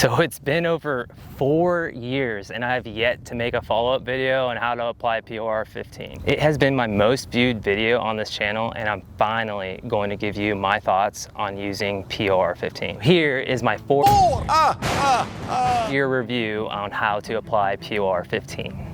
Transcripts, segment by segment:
So it's been over 4 years and I have yet to make a follow-up video on how to apply POR-15. It has been my most viewed video on this channel and I'm finally going to give you my thoughts on using POR-15. Here is my 4-year review on how to apply POR-15.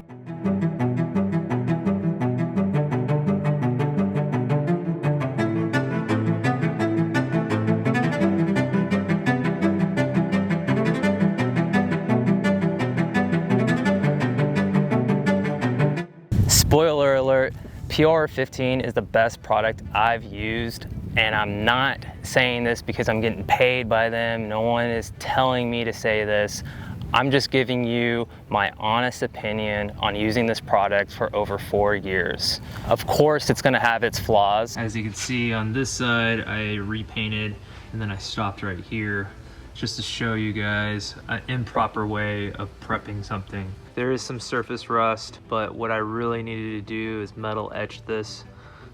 Spoiler alert, POR-15 is the best product I've used, and I'm not saying this because I'm getting paid by them. No one is telling me to say this. I'm just giving you my honest opinion on using this product for over 4 years. Of course, it's gonna have its flaws. As you can see on this side, I repainted and then I stopped right here just to show you guys an improper way of prepping something. There is some surface rust, but what I really needed to do is metal etch this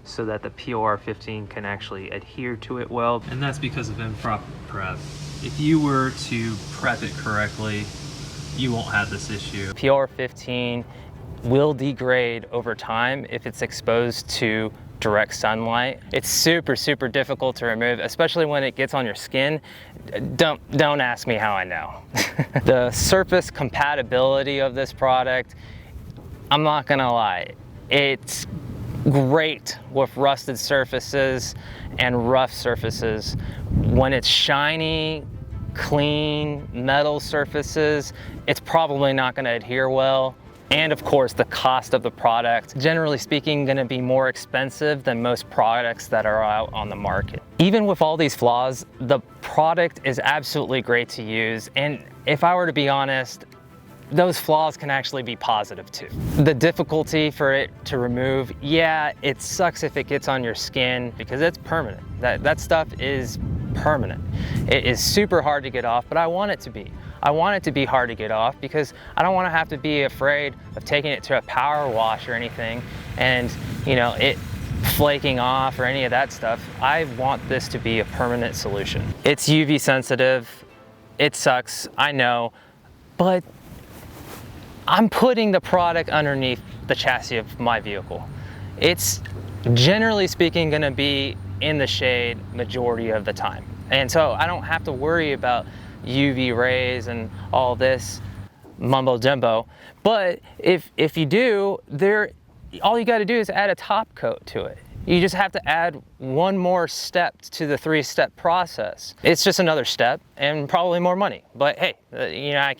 so that the POR-15 can actually adhere to it well. And that's because of improper prep. If you were to prep it correctly, you won't have this issue. POR-15 will degrade over time if it's exposed to direct sunlight. It's super difficult to remove, especially when it gets on your skin. Don't ask me how I know. The surface compatibility of this product, I'm not gonna lie, it's great with rusted surfaces and rough surfaces. When it's shiny, clean metal surfaces, it's probably not gonna adhere well. And of course, the cost of the product, generally speaking, gonna be more expensive than most products that are out on the market. Even with all these flaws, the product is absolutely great to use. And if I were to be honest, those flaws can actually be positive too. The difficulty for it to remove, yeah, it sucks if it gets on your skin because it's permanent. That stuff is permanent. It is super hard to get off, but I want it to be. I want it to be hard to get off because I don't want to have to be afraid of taking it to a power wash or anything and, you know, it flaking off or any of that stuff. I want this to be a permanent solution. It's UV sensitive. It sucks, I know, but I'm putting the product underneath the chassis of my vehicle. It's generally speaking going to be in the shade majority of the time. And so I don't have to worry about UV rays and all this mumbo jumbo. But if you do, all you got to do is add a top coat to it. You just have to add one more step to the 3-step process. It's just another step and probably more money. But hey, you know,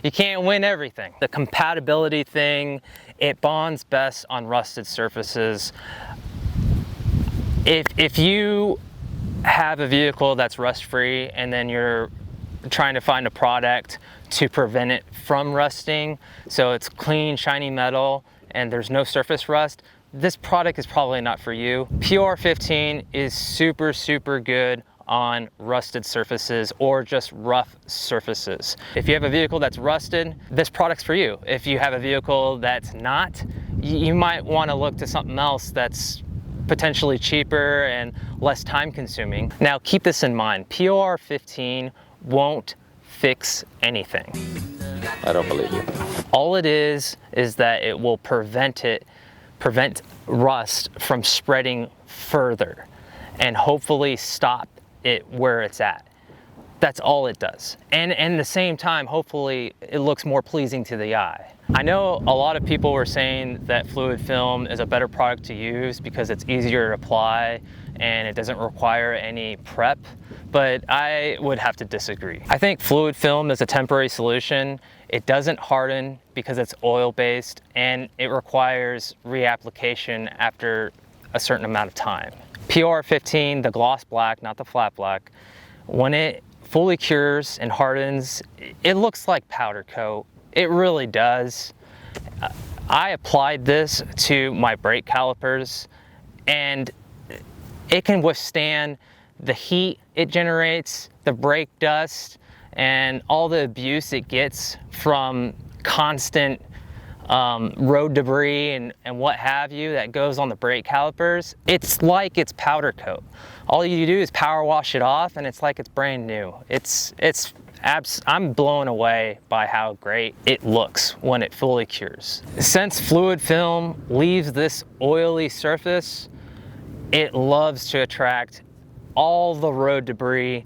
you can't win everything. The compatibility thing, it bonds best on rusted surfaces. If you have a vehicle that's rust-free and then you're trying to find a product to prevent it from rusting, so it's clean, shiny metal, and there's no surface rust, this product is probably not for you. POR-15 is super good on rusted surfaces or just rough surfaces. If you have a vehicle that's rusted, this product's for you. If you have a vehicle that's not, you might want to look to something else that's potentially cheaper and less time consuming. Now keep this in mind, POR-15 won't fix anything. I don't believe you. All it is that it will prevent rust from spreading further and hopefully stop it where it's at. That's all it does. And at the same time, hopefully it looks more pleasing to the eye. I know a lot of people were saying that fluid film is a better product to use because it's easier to apply and it doesn't require any prep, but I would have to disagree. I think fluid film is a temporary solution. It doesn't harden because it's oil-based and it requires reapplication after a certain amount of time. POR-15, the gloss black, not the flat black, when it fully cures and hardens, it looks like powder coat. It really does. I applied this to my brake calipers and it can withstand the heat it generates, the brake dust, and all the abuse it gets from constant road debris and what have you that goes on the brake calipers. It's like it's powder coat. All you do is power wash it off and it's like it's brand new. It's I'm blown away by how great it looks when it fully cures. Since fluid film leaves this oily surface, it loves to attract all the road debris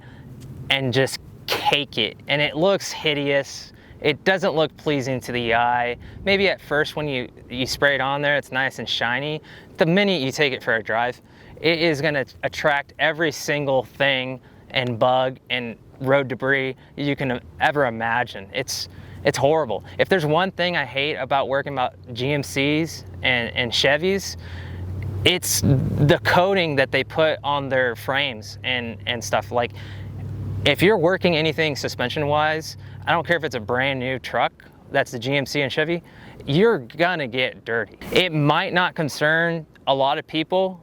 and just cake it, and it looks hideous. It doesn't look pleasing to the eye. Maybe at first when you spray it on there, it's nice and shiny. The minute you take it for a drive, it is gonna attract every single thing and bug and road debris you can ever imagine. It's horrible. If there's one thing I hate about working about GMCs and Chevys, it's the coating that they put on their frames and stuff. Like, if you're working anything suspension wise, I don't care if it's a brand new truck, that's the GMC and Chevy, you're gonna get dirty. It might not concern a lot of people,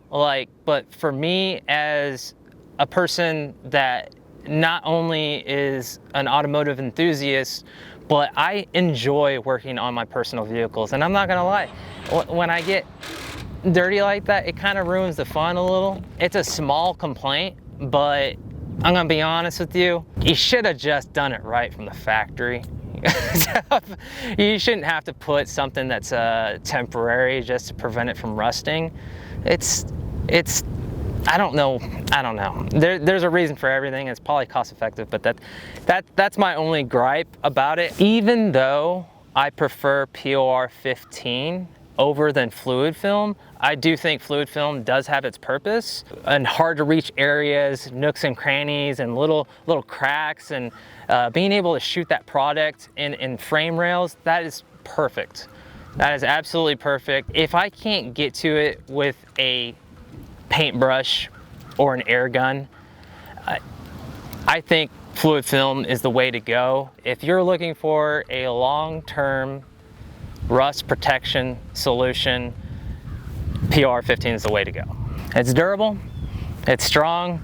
but for me, as a person that not only is an automotive enthusiast, but I enjoy working on my personal vehicles. And I'm not gonna lie, when I get dirty like that, it kind of ruins the fun a little. It's a small complaint, but I'm gonna be honest with you, you should have just done it right from the factory. You shouldn't have to put something that's temporary just to prevent it from rusting. I don't know. There's a reason for everything. It's probably cost effective, but that's my only gripe about it. Even though I prefer POR-15 over than fluid film, I do think fluid film does have its purpose. In hard to reach areas, nooks and crannies, and little cracks, and being able to shoot that product in frame rails, that is perfect. That is absolutely perfect. If I can't get to it with a paintbrush or an air gun, I think fluid film is the way to go. If you're looking for a long-term rust protection solution, POR-15 is the way to go. It's durable, it's strong,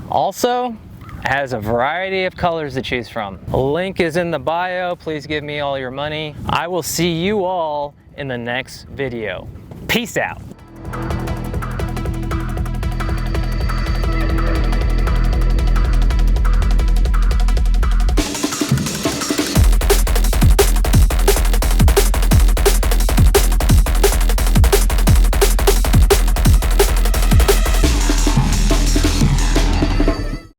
also has a variety of colors to choose from. A link is in the bio. Please give me all your money. I will see you all in the next video. Peace out.